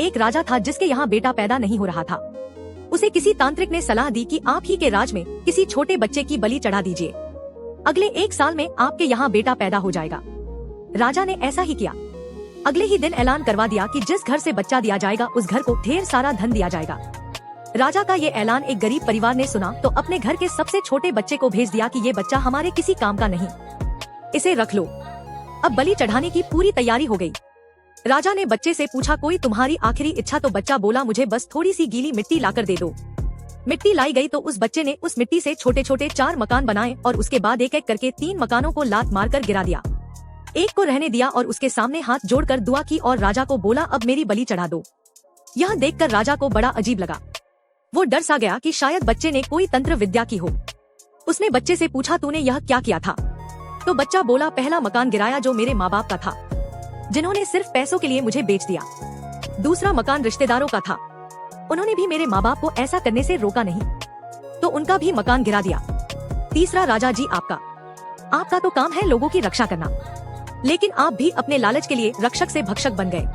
एक राजा था जिसके यहाँ बेटा पैदा नहीं हो रहा था। उसे किसी तांत्रिक ने सलाह दी कि आप ही के राज में किसी छोटे बच्चे की बलि चढ़ा दीजिए, अगले 1 साल में आपके यहाँ बेटा पैदा हो जाएगा। राजा ने ऐसा ही किया। अगले ही दिन ऐलान करवा दिया कि जिस घर से बच्चा दिया जाएगा उस घर को ढेर सारा धन दिया जाएगा। राजा का ये ऐलान एक गरीब परिवार ने सुना तो अपने घर के सबसे छोटे बच्चे को भेज दिया कि ये बच्चा हमारे किसी काम का नहीं, इसे रख लो। अब बलि चढ़ाने की पूरी तैयारी हो गई। राजा ने बच्चे से पूछा, कोई तुम्हारी आखिरी इच्छा? तो बच्चा बोला, मुझे बस थोड़ी सी गीली मिट्टी लाकर दे दो। मिट्टी लाई गई तो उस बच्चे ने उस मिट्टी से छोटे छोटे 4 मकान बनाए और उसके बाद एक एक करके 3 मकानों को लात मारकर गिरा दिया। एक को रहने दिया और उसके सामने हाथ जोड़कर दुआ की और राजा को बोला, अब मेरी बलि चढ़ा दो। यह देखकर राजा को बड़ा अजीब लगा। वो डर सा गया कि शायद बच्चे ने कोई तंत्र विद्या की हो। उसने बच्चे से पूछा, तूने यह क्या किया था? तो बच्चा बोला, पहला मकान गिराया जो मेरे माँ बाप का था, जिन्होंने सिर्फ पैसों के लिए मुझे बेच दिया। दूसरा मकान रिश्तेदारों का था, उन्होंने भी मेरे माँ बाप को ऐसा करने से रोका नहीं, तो उनका भी मकान गिरा दिया। तीसरा राजा जी आपका तो काम है लोगों की रक्षा करना, लेकिन आप भी अपने लालच के लिए रक्षक से भक्षक बन गए।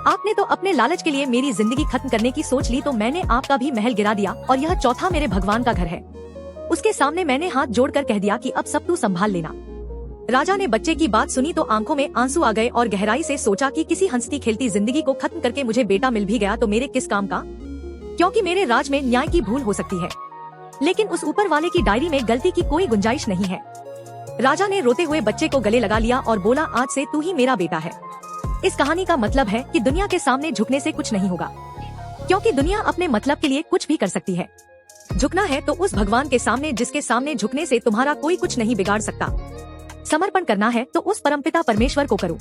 आपने तो अपने लालच के लिए मेरी जिंदगी खत्म करने की सोच ली, तो मैंने आपका भी महल गिरा दिया और यह चौथा मेरे भगवान का घर है। उसके सामने मैंने हाथ जोड़कर कह दिया कि अब सब तू संभाल लेना। राजा ने बच्चे की बात सुनी तो आंखों में आंसू आ गए और गहराई से सोचा कि किसी हंसती खेलती जिंदगी को खत्म करके मुझे बेटा मिल भी गया तो मेरे किस काम का, क्योंकि मेरे राज में न्याय की भूल हो सकती है, लेकिन उस ऊपर वाले की डायरी में गलती की कोई गुंजाइश नहीं है। राजा ने रोते हुए बच्चे को गले लगा लिया और बोला, आज से तू ही मेरा बेटा है। इस कहानी का मतलब है कि दुनिया के सामने झुकने से कुछ नहीं होगा, क्योंकि दुनिया अपने मतलब के लिए कुछ भी कर सकती है। झुकना है तो उस भगवान के सामने जिसके सामने झुकने से तुम्हारा कोई कुछ नहीं बिगाड़ सकता। समर्पण करना है तो उस परमपिता परमेश्वर को करो।